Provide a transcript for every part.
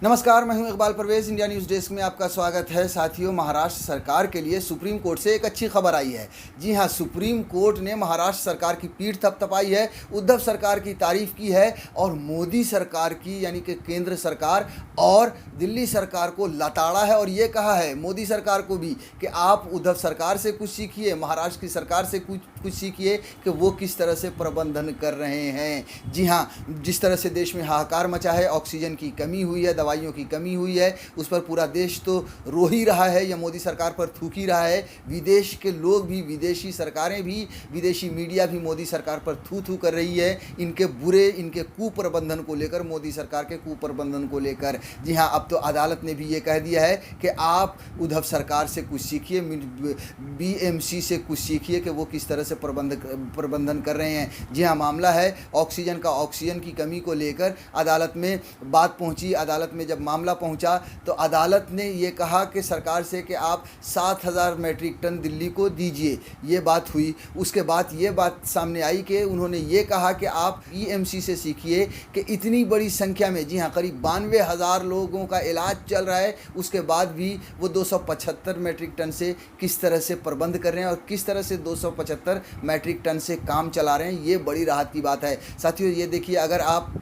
नमस्कार, मैं हूं Iqbal Parvez. India news desk में आपका स्वागत है। साथियों, महाराष्ट्र सरकार के लिए सुप्रीम कोर्ट से एक अच्छी खबर आई है। जी हां, सुप्रीम कोर्ट ने महाराष्ट्र सरकार की पीठ थपथपाई है, उद्धव सरकार की तारीफ की है और मोदी सरकार की यानी कि केंद्र सरकार और दिल्ली सरकार को लताड़ा है और ये कहा है मोदी सरकार को भी कि आप उद्धव सरकार से कुछ सीखिए, महाराष्ट्र की सरकार से कुछ सीखिए कि वो किस तरह से प्रबंधन कर रहे हैं। जी हाँ, जिस तरह से देश में हाहाकार मचा है, ऑक्सीजन की कमी हुई है, दवाइयों की कमी हुई है, उस पर पूरा देश तो रो ही रहा है या मोदी सरकार पर थूक ही रहा है। विदेश के लोग भी, विदेशी सरकारें भी, विदेशी मीडिया भी मोदी सरकार पर थू थू कर रही है इनके कुप्रबंधन को लेकर, मोदी सरकार के कुप्रबंधन को लेकर। जी हाँ, अब तो अदालत ने भी ये कह दिया है कि आप उद्धव सरकार से कुछ सीखिए, बीएमसी से कुछ सीखिए कि वो किस तरह से प्रबंधन कर रहे हैं। जी हाँ, मामला है ऑक्सीजन की कमी को लेकर अदालत में बात पहुंची। अदालत में जब मामला पहुंचा तो अदालत ने ये कहा कि सरकार से कि आप 7,000 मैट्रिक टन दिल्ली को दीजिए। ये बात हुई। उसके बाद ये बात सामने आई कि उन्होंने ये कहा कि आप बीएमसी से सीखिए कि इतनी बड़ी संख्या में, जी हाँ, करीब 92,000 लोगों का इलाज चल रहा है, उसके बाद भी वो 275 मैट्रिक टन से किस तरह से प्रबंध कर रहे हैं और किस तरह से 275 मैट्रिक टन से काम चला रहे हैं। ये बड़ी राहत की बात है। साथियों, ये देखिए, अगर आप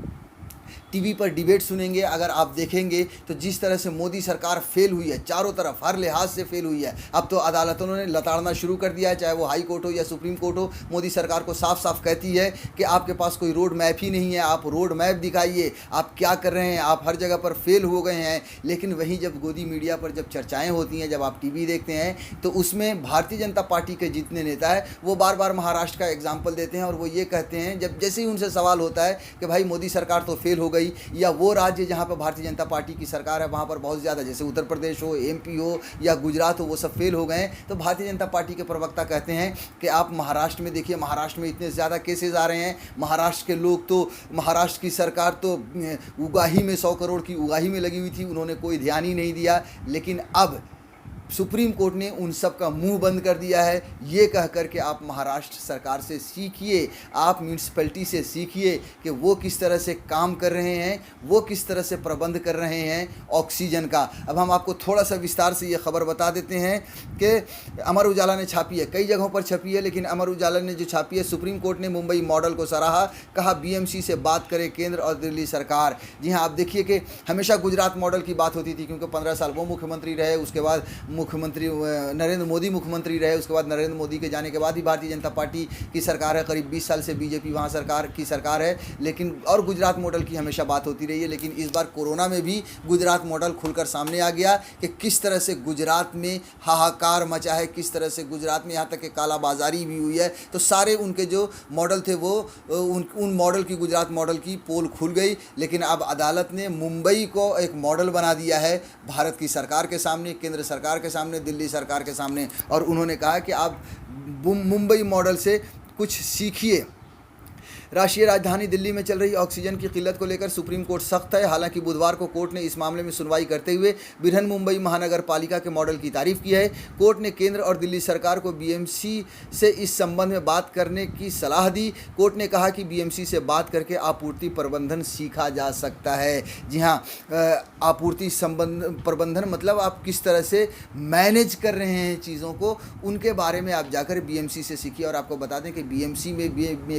टीवी पर डिबेट सुनेंगे, अगर आप देखेंगे तो जिस तरह से मोदी सरकार फेल हुई है, चारों तरफ हर लिहाज से फेल हुई है। अब तो अदालतों ने लताड़ना शुरू कर दिया है, चाहे वो हाई कोर्ट हो या सुप्रीम कोर्ट हो। मोदी सरकार को साफ साफ कहती है कि आपके पास कोई रोड मैप ही नहीं है, आप रोड मैप दिखाइए, आप क्या कर रहे हैं, आप हर जगह पर फेल हो गए हैं। लेकिन वहीं जब गोदी मीडिया पर जब चर्चाएँ होती हैं, जब आप टीवी देखते हैं, तो उसमें भारतीय जनता पार्टी के जितने नेता हैं वो बार बार महाराष्ट्र का एग्जाम्पल देते हैं और वो ये कहते हैं, जब जैसे ही उनसे सवाल होता है कि भाई मोदी सरकार तो फेल हो गई, या वो राज्य जहाँ पर भारतीय जनता पार्टी की सरकार है वहाँ पर बहुत ज़्यादा, जैसे उत्तर प्रदेश हो, एमपी हो या गुजरात हो, वो सब फेल हो गए हैं, तो भारतीय जनता पार्टी के प्रवक्ता कहते हैं कि आप महाराष्ट्र में देखिए, महाराष्ट्र में इतने ज़्यादा केसेस आ रहे हैं, महाराष्ट्र के लोग तो, महाराष्ट्र की सरकार तो उगाही में 100 करोड़ की उगाही में लगी हुई थी, उन्होंने कोई ध्यान ही नहीं दिया। लेकिन अब सुप्रीम कोर्ट ने उन सब का मुंह बंद कर दिया है, ये कह कर के आप महाराष्ट्र सरकार से सीखिए, आप म्यूनसिपैलिटी से सीखिए कि वो किस तरह से काम कर रहे हैं, वो किस तरह से प्रबंध कर रहे हैं ऑक्सीजन का। अब हम आपको थोड़ा सा विस्तार से ये खबर बता देते हैं कि अमर उजाला ने छापी है, कई जगहों पर छपी है, लेकिन अमर उजाला ने जो छापी है, सुप्रीम कोर्ट ने मुंबई मॉडल को सराहा, कहा बीएमसी से बात करे केंद्र और दिल्ली सरकार। जी हाँ, आप देखिए कि हमेशा गुजरात मॉडल की बात होती थी, क्योंकि 15 साल वो मुख्यमंत्री रहे, उसके बाद मुख्यमंत्री नरेंद्र मोदी मुख्यमंत्री रहे, उसके बाद नरेंद्र मोदी के जाने के बाद ही भारतीय जनता पार्टी की सरकार है, करीब 20 साल से बीजेपी वहाँ सरकार है। लेकिन और गुजरात मॉडल की हमेशा बात होती रही है, लेकिन इस बार कोरोना में भी गुजरात मॉडल खुलकर सामने आ गया कि किस तरह से गुजरात में हाहाकार मचा है, किस तरह से गुजरात में यहाँ तक कि कालाबाजारी भी हुई है। तो सारे उनके जो मॉडल थे वो उन मॉडल की, गुजरात मॉडल की पोल खुल गई। लेकिन अब अदालत ने मुंबई को एक मॉडल बना दिया है भारत की सरकार के सामने, केंद्र सरकार के सामने, दिल्ली सरकार के सामने, और उन्होंने कहा कि आप मुंबई मॉडल से कुछ सीखिए। राष्ट्रीय राजधानी दिल्ली में चल रही ऑक्सीजन की किल्लत को लेकर सुप्रीम कोर्ट सख्त है। हालांकि बुधवार को कोर्ट ने इस मामले में सुनवाई करते हुए बृहन मुंबई महानगर पालिका के मॉडल की तारीफ की है। कोर्ट ने केंद्र और दिल्ली सरकार को बीएमसी से इस संबंध में बात करने की सलाह दी। कोर्ट ने कहा कि बीएमसी से बात करके आपूर्ति प्रबंधन सीखा जा सकता है। जी हाँ, आपूर्ति प्रबंधन मतलब आप किस तरह से मैनेज कर रहे हैं चीज़ों को, उनके बारे में आप जाकर बीएमसी से सीखिए। और आपको बता दें कि बीएमसी में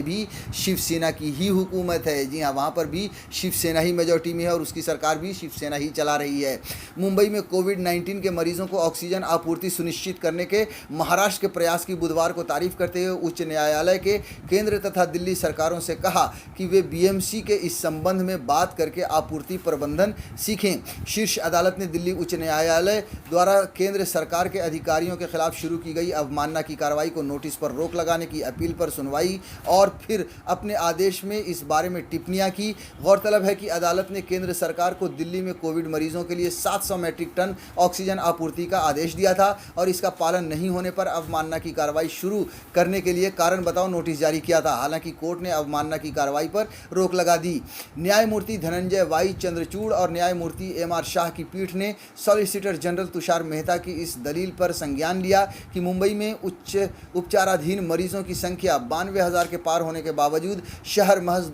भी शिवसेना की ही हुकूमत है। जी हाँ, वहाँ पर भी शिवसेना ही मेजॉरिटी में है और उसकी सरकार भी शिवसेना ही चला रही है। मुंबई में कोविड-19 के मरीजों को ऑक्सीजन आपूर्ति सुनिश्चित करने के महाराष्ट्र के प्रयास की बुधवार को तारीफ करते हुए उच्च न्यायालय के केंद्र तथा दिल्ली सरकारों से कहा कि वे बीएमसी के इस संबंध में बात करके आपूर्ति प्रबंधन सीखें। शीर्ष अदालत ने दिल्ली उच्च न्यायालय द्वारा केंद्र सरकार के अधिकारियों के खिलाफ शुरू की गई अवमानना की कार्रवाई को नोटिस पर रोक लगाने की अपील पर सुनवाई और फिर अपने आदेश में इस बारे में टिप्पणियां की। गौरतलब है कि अदालत ने केंद्र सरकार को दिल्ली में कोविड मरीजों के लिए 700 मैट्रिक टन ऑक्सीजन आपूर्ति का आदेश दिया था और इसका पालन नहीं होने पर अवमानना की कार्रवाई शुरू करने के लिए कारण बताओ नोटिस जारी किया था। हालांकि कोर्ट ने अवमानना की कार्रवाई पर रोक लगा दी। न्यायमूर्ति धनंजय वाई चंद्रचूड़ और न्यायमूर्ति एम.आर. शाह की पीठ ने सॉलिसिटर जनरल तुषार मेहता की इस दलील पर संज्ञान लिया कि मुंबई में उच्च उपचाराधीन मरीजों की संख्या 92,000 के पार होने के बावजूद बावजूद शहर महज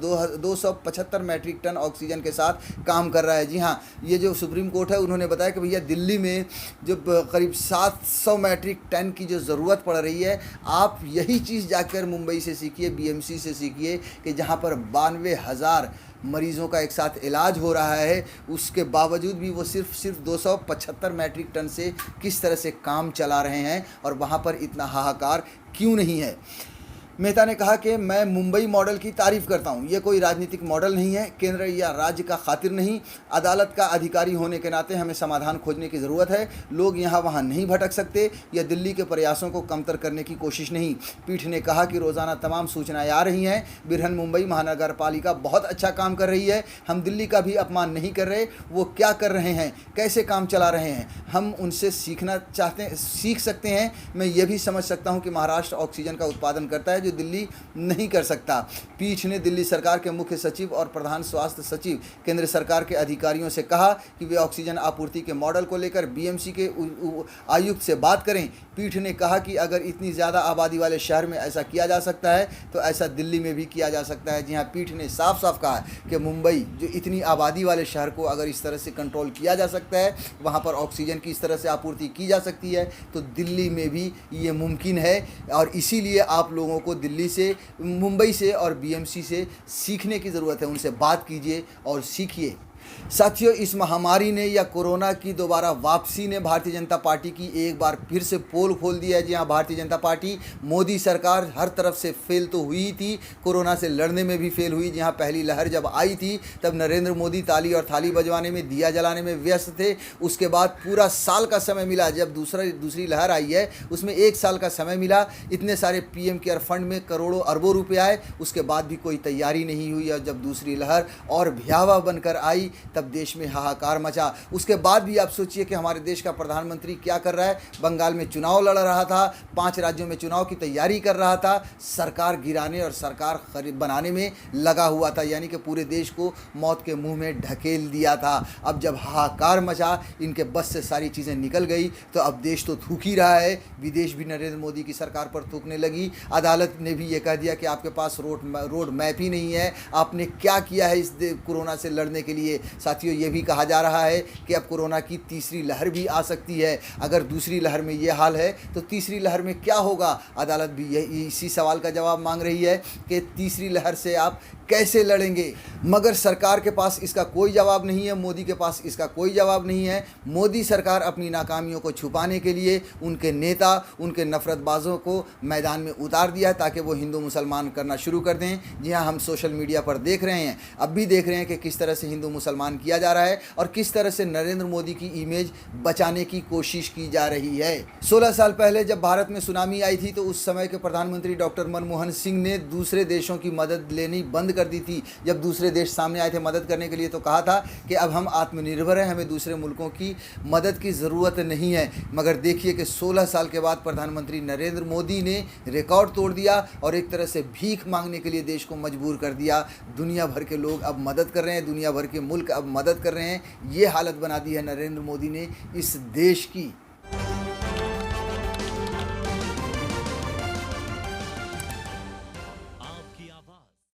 275 मैट्रिक टन ऑक्सीजन के साथ काम कर रहा है। जी हाँ, ये जो सुप्रीम कोर्ट है उन्होंने बताया कि भैया दिल्ली में जो करीब 700 मैट्रिक टन की जो ज़रूरत पड़ रही है, आप यही चीज़ जाकर मुंबई से सीखिए, बीएमसी से सीखिए कि जहाँ पर 92,000 मरीज़ों का एक साथ इलाज हो रहा है, उसके बावजूद भी वो सिर्फ 275 मैट्रिक टन से किस तरह से काम चला रहे हैं और वहाँ पर इतना हाहाकार क्यों नहीं है। मेहता ने कहा कि मैं मुंबई मॉडल की तारीफ़ करता हूँ, ये कोई राजनीतिक मॉडल नहीं है, केंद्र या राज्य का खातिर नहीं, अदालत का अधिकारी होने के नाते हमें समाधान खोजने की ज़रूरत है। लोग यहाँ वहाँ नहीं भटक सकते, यह दिल्ली के प्रयासों को कमतर करने की कोशिश नहीं। पीठ ने कहा कि रोज़ाना तमाम सूचनाएं आ रही हैं, बिरहन मुंबई महानगर पालिका बहुत अच्छा काम कर रही है, हम दिल्ली का भी अपमान नहीं कर रहे, वो क्या कर रहे हैं, कैसे काम चला रहे हैं, हम उनसे सीख सकते हैं। मैं ये भी समझ सकता हूँ कि महाराष्ट्र ऑक्सीजन का उत्पादन करता है जो दिल्ली नहीं कर सकता। पीठ ने दिल्ली सरकार के मुख्य सचिव और प्रधान स्वास्थ्य सचिव केंद्र सरकार के अधिकारियों से कहा कि वे ऑक्सीजन आपूर्ति के मॉडल को लेकर बीएमसी के आयुक्त से बात करें। पीठ ने कहा कि अगर इतनी ज़्यादा आबादी वाले शहर में ऐसा किया जा सकता है तो ऐसा दिल्ली में भी किया जा सकता है। जी हाँ, पीठ ने साफ साफ कहा कि मुंबई जो इतनी आबादी वाले शहर को अगर इस तरह से कंट्रोल किया जा सकता है, वहाँ पर ऑक्सीजन की इस तरह से आपूर्ति की जा सकती है, तो दिल्ली में भी ये मुमकिन है। और इसीलिए आप लोगों को दिल्ली से, मुंबई से और बीएमसी से सीखने की ज़रूरत है। उनसे बात कीजिए और सीखिए। साथियों, इस महामारी ने या कोरोना की दोबारा वापसी ने भारतीय जनता पार्टी की एक बार फिर से पोल खोल दिया है। जी हाँ, भारतीय जनता पार्टी, मोदी सरकार हर तरफ से फेल तो हुई थी, कोरोना से लड़ने में भी फेल हुई। जी हाँ, पहली लहर जब आई थी तब नरेंद्र मोदी ताली और थाली बजवाने में, दिया जलाने में व्यस्त थे। उसके बाद पूरा साल का समय मिला। जब दूसरी लहर आई है उसमें 1 साल का समय मिला। इतने सारे पीएम केयर फंड में करोड़ों अरबों रुपए आए, उसके बाद भी कोई तैयारी नहीं हुई। और जब दूसरी लहर और भयावह बनकर आई तब देश में हाहाकार मचा। उसके बाद भी आप सोचिए कि हमारे देश का प्रधानमंत्री क्या कर रहा है। बंगाल में चुनाव लड़ रहा था, 5 राज्यों में चुनाव की तैयारी कर रहा था, सरकार गिराने और सरकार बनाने में लगा हुआ था, यानी कि पूरे देश को मौत के मुंह में ढकेल दिया था। अब जब हाहाकार मचा, इनके बस से सारी चीज़ें निकल गई, तो अब देश तो थूक ही रहा है। विदेश भी नरेंद्र मोदी की सरकार पर थूकने लगी। अदालत ने भी ये कह दिया कि आपके पास रोड मैप ही नहीं है, आपने क्या किया है इस कोरोना से लड़ने के लिए। साथियों, ये भी कहा जा रहा है कि अब कोरोना की तीसरी लहर भी आ सकती है। अगर दूसरी लहर में ये हाल है तो तीसरी लहर में क्या होगा। अदालत भी इसी सवाल का जवाब मांग रही है कि तीसरी लहर से आप कैसे लड़ेंगे। मगर सरकार के पास इसका कोई जवाब नहीं है, मोदी के पास इसका कोई जवाब नहीं है। मोदी सरकार अपनी नाकामियों को छुपाने के लिए उनके नेता, उनके नफरतबाजों को मैदान में उतार दिया ताकि वो हिंदू मुसलमान करना शुरू कर दें। जी हाँ, हम सोशल मीडिया पर देख रहे हैं, अब भी देख रहे हैं कि किस तरह से हिंदू मुसलमान किया जा रहा है और किस तरह से नरेंद्र मोदी की इमेज बचाने की कोशिश की जा रही है। 16 साल पहले जब भारत में सुनामी आई थी तो उस समय के प्रधानमंत्री डॉक्टर मनमोहन सिंह ने दूसरे देशों की मदद लेनी बंद कर दी थी। जब दूसरे देश सामने आए थे मदद करने के लिए तो कहा था कि अब हम आत्मनिर्भर हैं, हमें दूसरे मुल्कों की मदद की ज़रूरत नहीं है। मगर देखिए कि 16 साल के बाद प्रधानमंत्री नरेंद्र मोदी ने रिकॉर्ड तोड़ दिया और एक तरह से भीख मांगने के लिए देश को मजबूर कर दिया। दुनिया भर के लोग अब मदद कर रहे हैं, दुनिया भर के मुल्क अब मदद कर रहे हैं। ये हालत बना दी है नरेंद्र मोदी ने इस देश की।